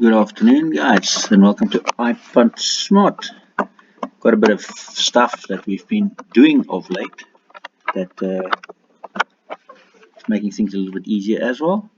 Good afternoon, guys, and welcome to iPunt Smart. Got a bit of stuff that we've been doing of late that is making things a little bit easier as well.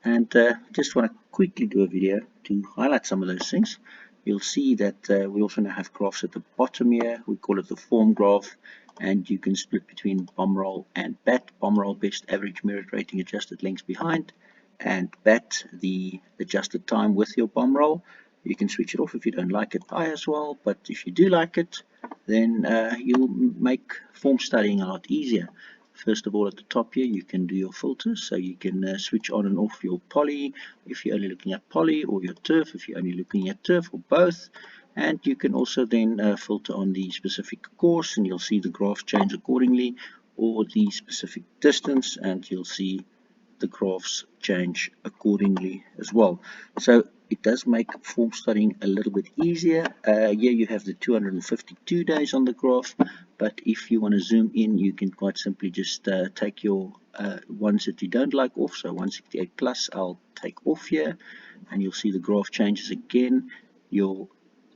And just want to quickly do a video to highlight some of those things. You'll see that we also now have graphs at the bottom here. We call it the form graph, and you can split between BAMRAL and BAT. BAMRAL, best average merit rating adjusted lengths behind, and BAT, the adjusted time with your BAMRAL. You can switch it off if you don't like it by as well, but if you do like it, then you'll make form studying a lot easier. First of all, at the top here, you can do your filters, so you can switch on and off your poly if you're only looking at poly, or your turf if you're only looking at turf, or both. And you can also then filter on the specific course, and you'll see the graph change accordingly, or the specific distance, and you'll see the graphs change accordingly as well. So it does make form studying a little bit easier. Here you have the 252 days on the graph, but if you want to zoom in, you can quite simply just take your ones that you don't like off. So 168 plus I'll take off here, and you'll see the graph changes again. Your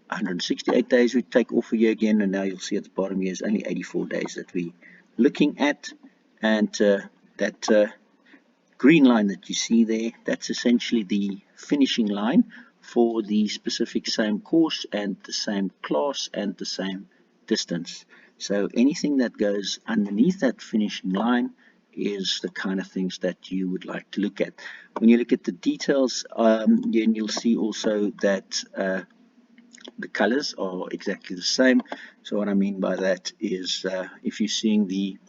168 days we take off here again, and now you'll see at the bottom here is only 84 days that we're looking at. And that green line that you see there, that's essentially the finishing line for the specific same course and the same class and the same distance. So anything that goes underneath that finishing line is the kind of things that you would like to look at. When you look at the details, then you'll see also that the colors are exactly the same. So what I mean by that is if you're seeing the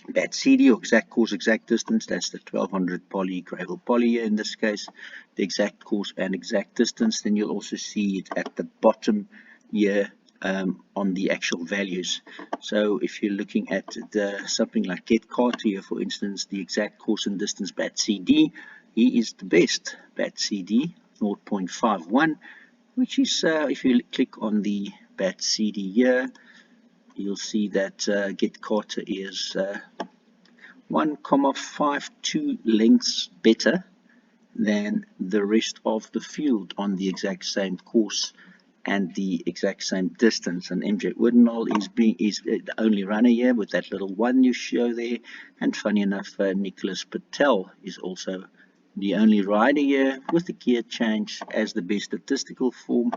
BAT CD, or exact course, exact distance, that's the 1200 poly, gravel poly here in this case, the exact course and exact distance. Then you'll also see it at the bottom here on the actual values. So if you're looking at something like Get Carter here, for instance, the exact course and distance BAT CD, he is the best BAT CD, 0.51, which is, if you click on the BAT CD here, you'll see that Get Carter is 1,52 lengths better than the rest of the field on the exact same course and the exact same distance. And MJ Woodenall is the only runner here with that little one you show there. And funny enough, Nicholas Patel is also the only rider here with the gear change as the best statistical form.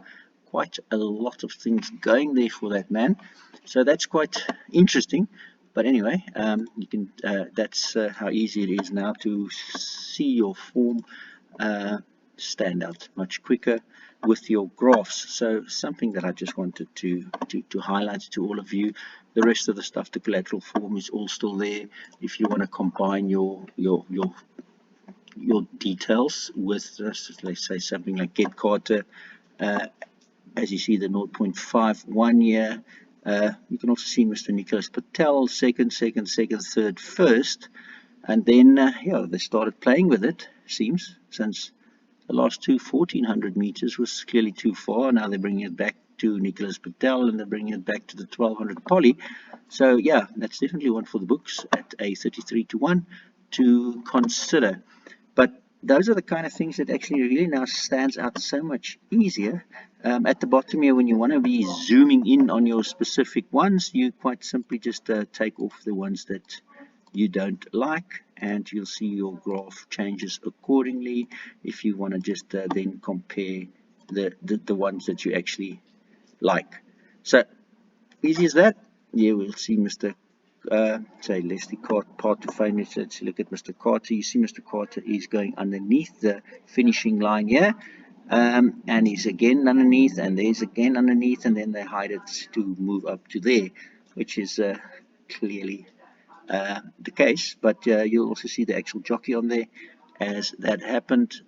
Quite a lot of things going there for that man, so that's quite interesting. But anyway, you can that's how easy it is now to see your form stand out much quicker with your graphs. So something that I just wanted to highlight to all of you. The rest of the stuff, the collateral form, is all still there. If you want to combine your details with let's say something like Get Carter, as you see the 0.51 here, you can also see Mr. Nicholas Patel second, third, first, and then yeah, they started playing with it, seems, since the last 1400 meters was clearly too far. Now they're bringing it back to Nicholas Patel, and they're bringing it back to the 1200 poly. So yeah, that's definitely one for the books at a 33-1 to consider. But those are the kind of things that actually really now stands out so much easier. At the bottom here, when you want to be zooming in on your specific ones, you quite simply just take off the ones that you don't like, and you'll see your graph changes accordingly if you want to just then compare the ones that you actually like. So easy as that. Yeah, we'll see Mr. Say Leslie Carter, part to fame. Let's look at Mr. Carter. You see Mr. Carter is going underneath the finishing line here, and he's again underneath, and there's again underneath, and then they hide it to move up to there, which is clearly the case. But you'll also see the actual jockey on there as that happened.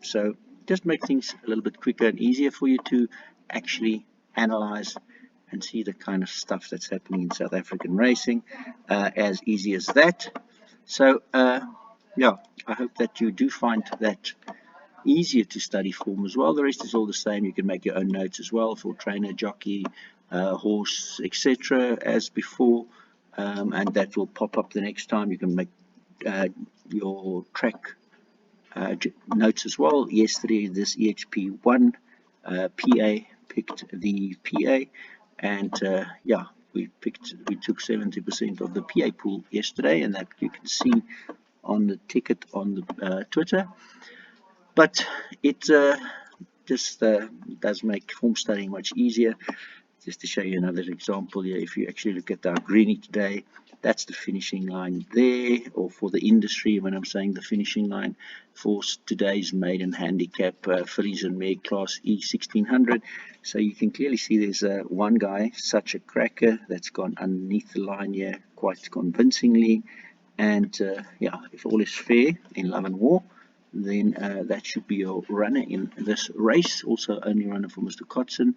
So just make things a little bit quicker and easier for you to actually analyze and see the kind of stuff that's happening in South African racing, as easy as that. So yeah, I hope that you do find that easier to study form as well. The rest is all the same. You can make your own notes as well for trainer, jockey, horse, etc. as before, and that will pop up the next time. You can make your track notes as well. Yesterday, this EXP1 PA picked the PA, and yeah, we took 70% of the PA pool yesterday, and that you can see on the ticket on the Twitter. But it just does make form studying much easier. Just to show you another example here, if you actually look at our greenie today, that's the finishing line there, or for the industry, when I'm saying the finishing line for today's maiden handicap fillies and mare class E1600. So you can clearly see there's one guy, Such a Cracker, that's gone underneath the line here quite convincingly. And yeah, if all is fair in love and war, then that should be your runner in this race. Also only runner for Mr. Kotson,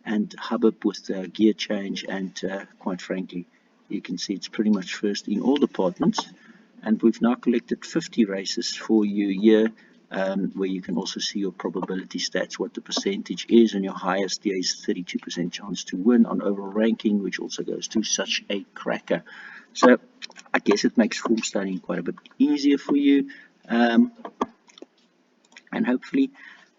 and Hubbub with the gear change, and quite frankly, you can see it's pretty much first in all departments. And we've now collected 50 races for you here, where you can also see your probability stats, what the percentage is, and your highest here is 32% chance to win on overall ranking, which also goes to Such a Cracker. So I guess it makes form studying quite a bit easier for you, and hopefully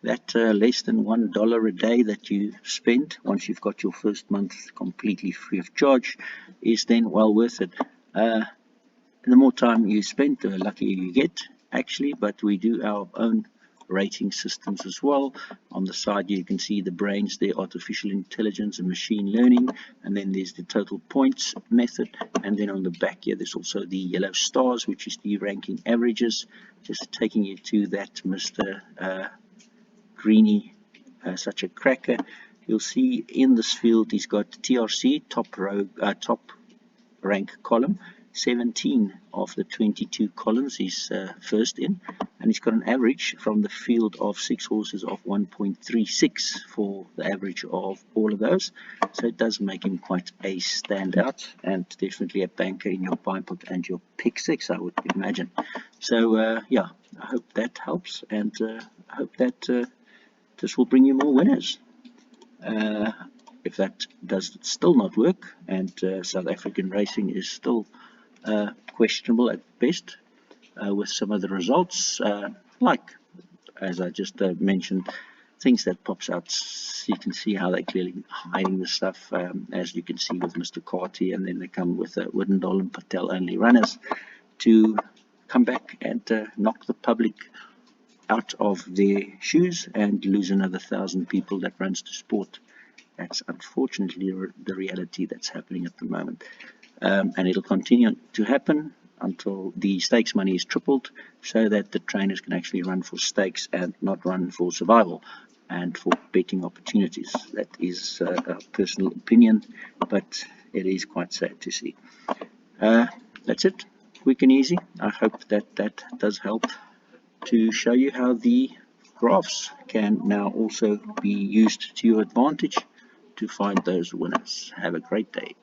that less than $1 a day that you spend once you've got your first month completely free of charge is then well worth it. The more time you spend, the luckier you get, actually. But we do our own rating systems as well. On the side you can see the brains there, artificial intelligence and machine learning, and then there's the total points method, and then on the back here there's also the yellow stars, which is the ranking averages, just taking you to that Mr. Greenie, Such a Cracker. You'll see in this field he's got TRC, top rank column. 17 of the 22 columns he's first in, and he's got an average from the field of 6 horses of 1.36 for the average of all of those. So it does make him quite a standout, and definitely a banker in your buy pot and your pick six, I would imagine. So yeah, I hope that helps, and I hope that this will bring you more winners. If that does still not work, and South African racing is still questionable at best, with some of the results, like as I just mentioned, things that pops out, you can see how they're clearly hiding the stuff, as you can see with Mr. Carty, and then they come with Widdendal and Patel only runners to come back and knock the public out of their shoes and lose another 1,000 people that runs to sport. That's unfortunately the reality that's happening at the moment, and it'll continue to happen until the stakes money is tripled, so that the trainers can actually run for stakes and not run for survival and for betting opportunities. That is a personal opinion, but it is quite sad to see. That's it, quick and easy. I hope that that does help to show you how the graphs can now also be used to your advantage to find those winners. Have a great day.